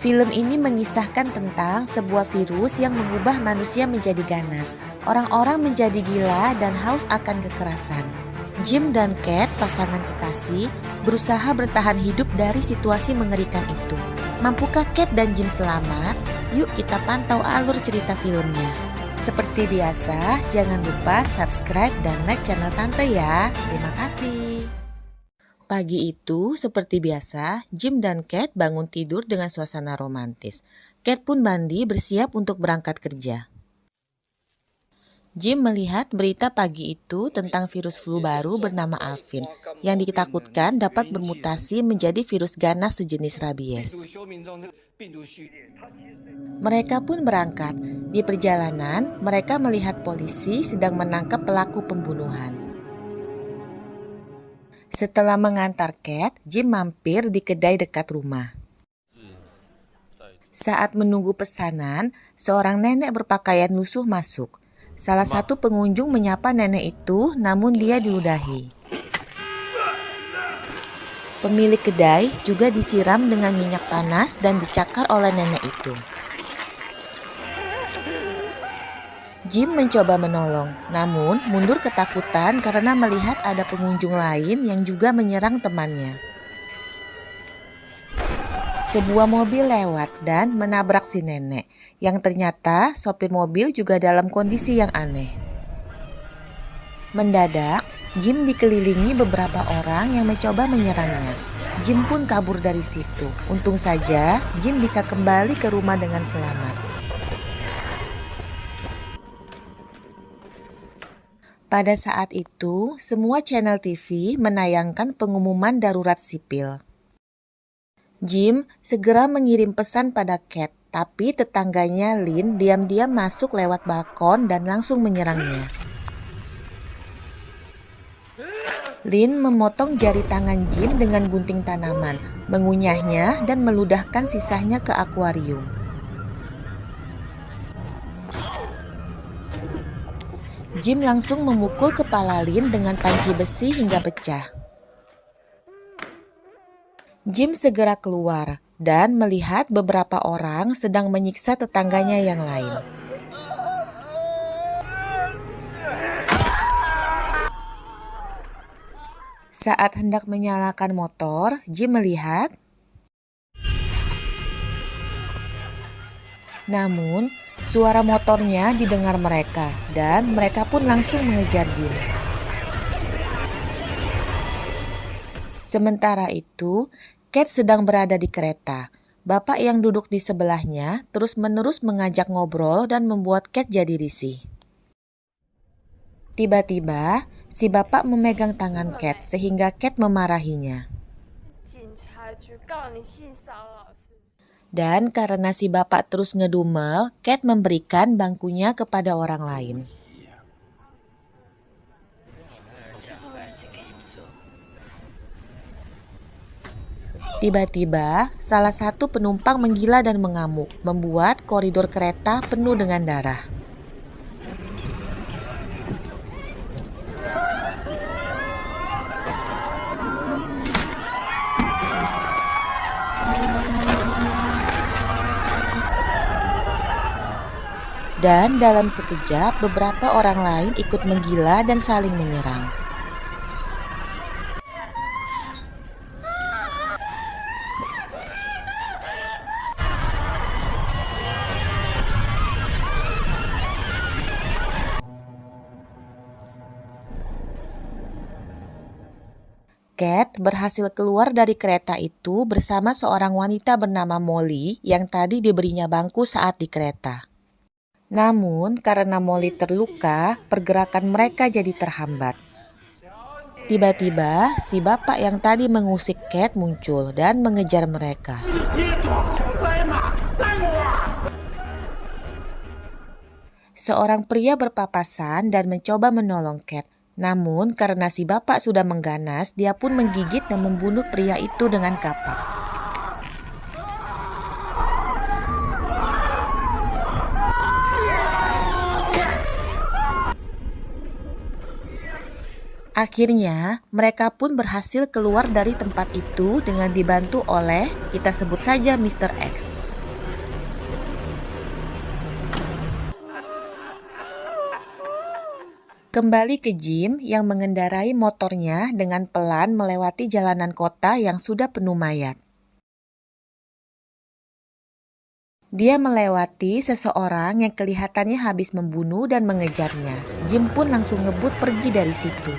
Film ini mengisahkan tentang sebuah virus yang mengubah manusia menjadi ganas. Orang-orang menjadi gila dan haus akan kekerasan. Jim dan Kate, pasangan kekasih, berusaha bertahan hidup dari situasi mengerikan itu. Mampukah Kate dan Jim selamat? Yuk kita pantau alur cerita filmnya. Seperti biasa, jangan lupa subscribe dan like channel Tante ya. Terima kasih. Pagi itu, seperti biasa, Jim dan Kate bangun tidur dengan suasana romantis. Kate pun mandi bersiap untuk berangkat kerja. Jim melihat berita pagi itu tentang virus flu baru bernama Alvin yang ditakutkan dapat bermutasi menjadi virus ganas sejenis rabies. Mereka pun berangkat. Di perjalanan, mereka melihat polisi sedang menangkap pelaku pembunuhan. Setelah mengantar Kate, Jim mampir di kedai dekat rumah. Saat menunggu pesanan, seorang nenek berpakaian lusuh masuk. Salah satu pengunjung menyapa nenek itu, namun dia diludahi. Pemilik kedai juga disiram dengan minyak panas dan dicakar oleh nenek itu. Jim mencoba menolong, namun mundur ketakutan karena melihat ada pengunjung lain yang juga menyerang temannya. Sebuah mobil lewat dan menabrak si nenek, yang ternyata sopir mobil juga dalam kondisi yang aneh. Mendadak, Jim dikelilingi beberapa orang yang mencoba menyerangnya. Jim pun kabur dari situ. Untung saja, Jim bisa kembali ke rumah dengan selamat. Pada saat itu, semua channel TV menayangkan pengumuman darurat sipil. Jim segera mengirim pesan pada Kate, tapi tetangganya Lynn diam-diam masuk lewat balkon dan langsung menyerangnya. Lynn memotong jari tangan Jim dengan gunting tanaman, mengunyahnya dan meludahkan sisanya ke akuarium. Jim langsung memukul kepala Lynn dengan panci besi hingga pecah. Jim segera keluar dan melihat beberapa orang sedang menyiksa tetangganya yang lain. Saat hendak menyalakan motor, Jim melihat. Namun, suara motornya didengar mereka dan mereka pun langsung mengejar Jim. Sementara itu, Kate sedang berada di kereta. Bapak yang duduk di sebelahnya terus-menerus mengajak ngobrol dan membuat Kate jadi risih. Tiba-tiba, si bapak memegang tangan Kate sehingga Kate memarahinya. Dan karena si bapak terus ngedumel, Kate memberikan bangkunya kepada orang lain. Tiba-tiba, salah satu penumpang menggila dan mengamuk, membuat koridor kereta penuh dengan darah. Dan dalam sekejap, beberapa orang lain ikut menggila dan saling menyerang. Kate berhasil keluar dari kereta itu bersama seorang wanita bernama Molly yang tadi diberinya bangku saat di kereta. Namun, karena Molly terluka, pergerakan mereka jadi terhambat. Tiba-tiba, si bapak yang tadi mengusik Kate muncul dan mengejar mereka. Seorang pria berpapasan dan mencoba menolong Kate. Namun, karena si bapak sudah mengganas, dia pun menggigit dan membunuh pria itu dengan kapak. Akhirnya, mereka pun berhasil keluar dari tempat itu dengan dibantu oleh, kita sebut saja Mr. X. Kembali ke Jim yang mengendarai motornya dengan pelan melewati jalanan kota yang sudah penuh mayat. Dia melewati seseorang yang kelihatannya habis membunuh dan mengejarnya. Jim pun langsung ngebut pergi dari situ.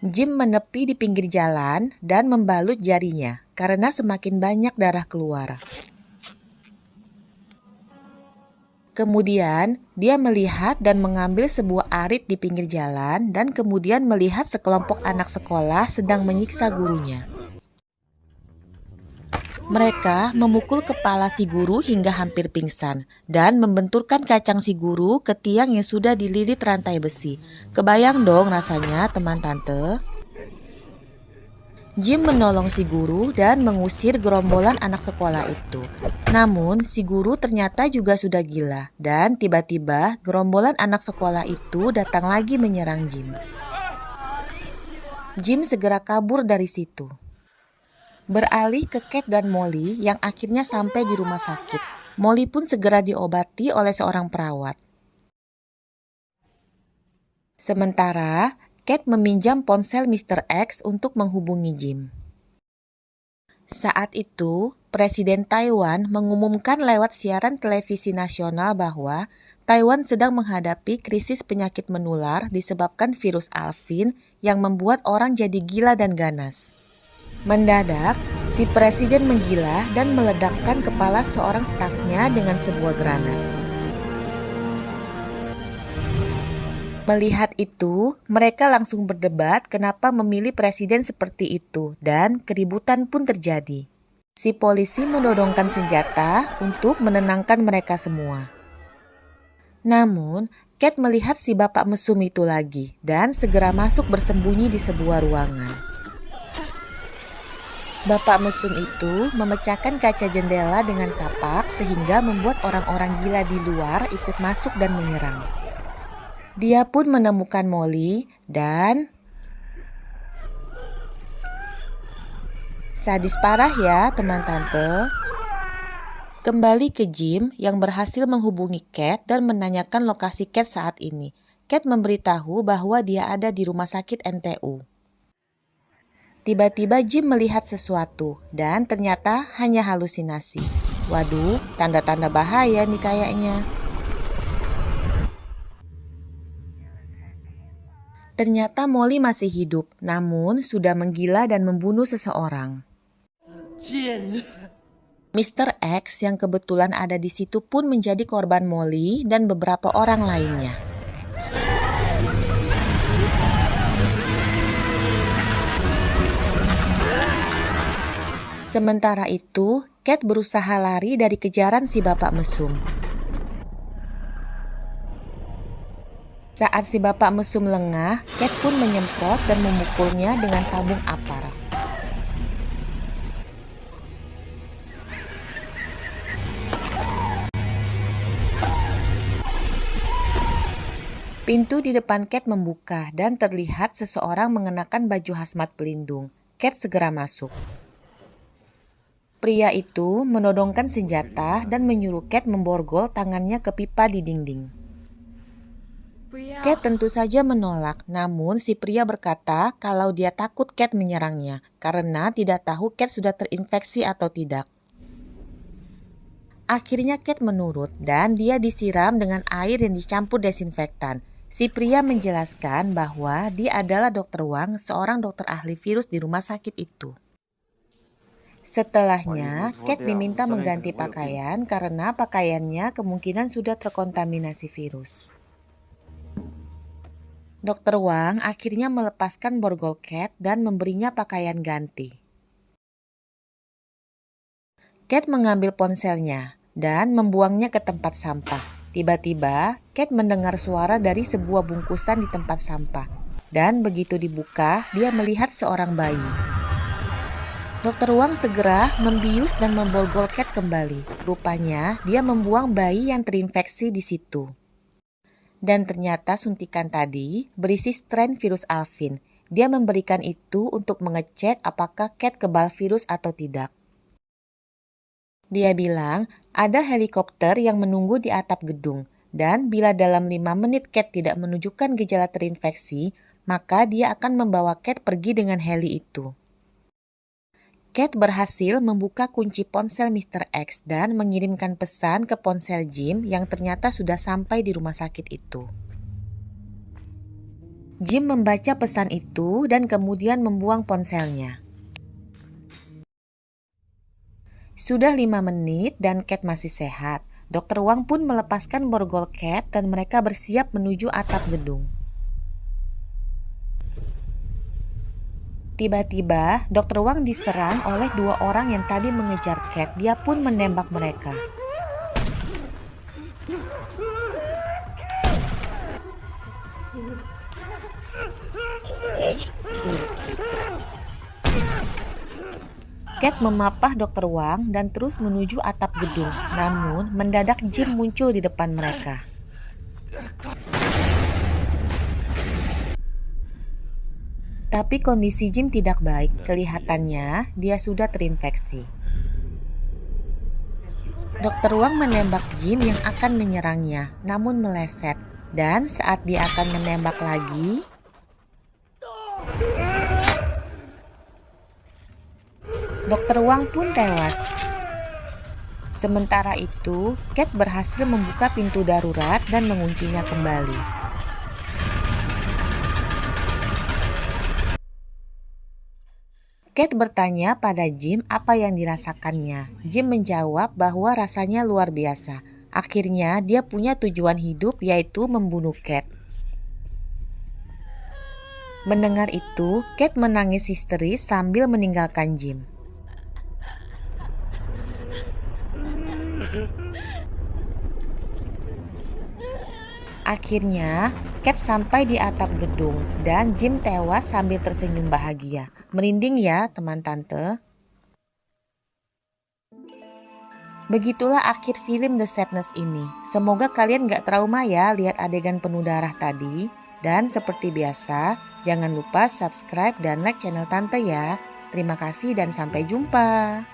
Jim menepi di pinggir jalan dan membalut jarinya karena semakin banyak darah keluar. Kemudian, dia melihat dan mengambil sebuah arit di pinggir jalan dan kemudian melihat sekelompok anak sekolah sedang menyiksa gurunya. Mereka memukul kepala si guru hingga hampir pingsan dan membenturkan kacang si guru ke tiang yang sudah dililit rantai besi. Kebayang dong rasanya, teman tante? Jim menolong si guru dan mengusir gerombolan anak sekolah itu. Namun, si guru ternyata juga sudah gila dan tiba-tiba gerombolan anak sekolah itu datang lagi menyerang Jim. Jim segera kabur dari situ. Beralih ke Kate dan Molly yang akhirnya sampai di rumah sakit. Molly pun segera diobati oleh seorang perawat. Sementara, Kate meminjam ponsel Mr. X untuk menghubungi Jim. Saat itu, Presiden Taiwan mengumumkan lewat siaran televisi nasional bahwa Taiwan sedang menghadapi krisis penyakit menular disebabkan virus Alvin yang membuat orang jadi gila dan ganas. Mendadak, si presiden menggila dan meledakkan kepala seorang stafnya dengan sebuah granat. Melihat itu, mereka langsung berdebat kenapa memilih presiden seperti itu dan keributan pun terjadi. Si polisi menodongkan senjata untuk menenangkan mereka semua. Namun, Kate melihat si bapak mesum itu lagi dan segera masuk bersembunyi di sebuah ruangan. Bapak mesum itu memecahkan kaca jendela dengan kapak sehingga membuat orang-orang gila di luar ikut masuk dan menyerang. Dia pun menemukan Molly dan sadis parah ya teman tante. Kembali ke Jim yang berhasil menghubungi Kate dan menanyakan lokasi Kate saat ini. Kate memberitahu bahwa dia ada di rumah sakit NTU. Tiba-tiba Jim melihat sesuatu dan ternyata hanya halusinasi. Waduh, tanda-tanda bahaya nih kayaknya. Ternyata Molly masih hidup, namun sudah menggila dan membunuh seseorang. Mr. X yang kebetulan ada di situ pun menjadi korban Molly dan beberapa orang lainnya. Sementara itu, Kate berusaha lari dari kejaran si bapak mesum. Saat si bapak mesum lengah, Kate pun menyemprot dan memukulnya dengan tabung apar. Pintu di depan Kate membuka dan terlihat seseorang mengenakan baju hazmat pelindung. Kate segera masuk. Pria itu menodongkan senjata dan menyuruh Kate memborgol tangannya ke pipa di dinding. Kate tentu saja menolak, namun si pria berkata kalau dia takut Kate menyerangnya karena tidak tahu Kate sudah terinfeksi atau tidak. Akhirnya Kate menurut dan dia disiram dengan air yang dicampur desinfektan. Si pria menjelaskan bahwa dia adalah Dr. Wang, seorang dokter ahli virus di rumah sakit itu. Setelahnya, Kate diminta mengganti pakaian karena pakaiannya kemungkinan sudah terkontaminasi virus. Dr. Wang akhirnya melepaskan borgol Kate dan memberinya pakaian ganti. Kate mengambil ponselnya dan membuangnya ke tempat sampah. Tiba-tiba, Kate mendengar suara dari sebuah bungkusan di tempat sampah. Dan begitu dibuka, dia melihat seorang bayi. Dr. Wang segera membius dan memborgol Kate kembali. Rupanya, dia membuang bayi yang terinfeksi di situ. Dan ternyata suntikan tadi berisi strain virus Alvin. Dia memberikan itu untuk mengecek apakah Kate kebal virus atau tidak. Dia bilang ada helikopter yang menunggu di atap gedung. Dan bila dalam 5 menit Cat tidak menunjukkan gejala terinfeksi, maka dia akan membawa Cat pergi dengan heli itu. Cat berhasil membuka kunci ponsel Mr. X dan mengirimkan pesan ke ponsel Jim yang ternyata sudah sampai di rumah sakit itu. Jim membaca pesan itu dan kemudian membuang ponselnya. Sudah 5 menit dan Cat masih sehat. Dr. Wang pun melepaskan borgol Cat dan mereka bersiap menuju atap gedung. Tiba-tiba, Dr. Wang diserang oleh 2 orang yang tadi mengejar Cat. Dia pun menembak mereka. Cat memapah Dr. Wang dan terus menuju atap gedung. Namun, mendadak Jim muncul di depan mereka. Tapi kondisi Jim tidak baik. Kelihatannya dia sudah terinfeksi. Dr. Wang menembak Jim yang akan menyerangnya, namun meleset. Dan saat dia akan menembak lagi, Dr. Wang pun tewas. Sementara itu, Cat berhasil membuka pintu darurat dan menguncinya kembali. Cat bertanya pada Jim apa yang dirasakannya. Jim menjawab bahwa rasanya luar biasa. Akhirnya dia punya tujuan hidup, yaitu membunuh Cat. Mendengar itu, Cat menangis histeris sambil meninggalkan Jim. Akhirnya, Cat sampai di atap gedung dan Jim tewas sambil tersenyum bahagia. Merinding ya teman tante. Begitulah akhir film The Sadness ini. Semoga kalian gak trauma ya lihat adegan penuh darah tadi. Dan seperti biasa, jangan lupa subscribe dan like channel tante ya. Terima kasih dan sampai jumpa.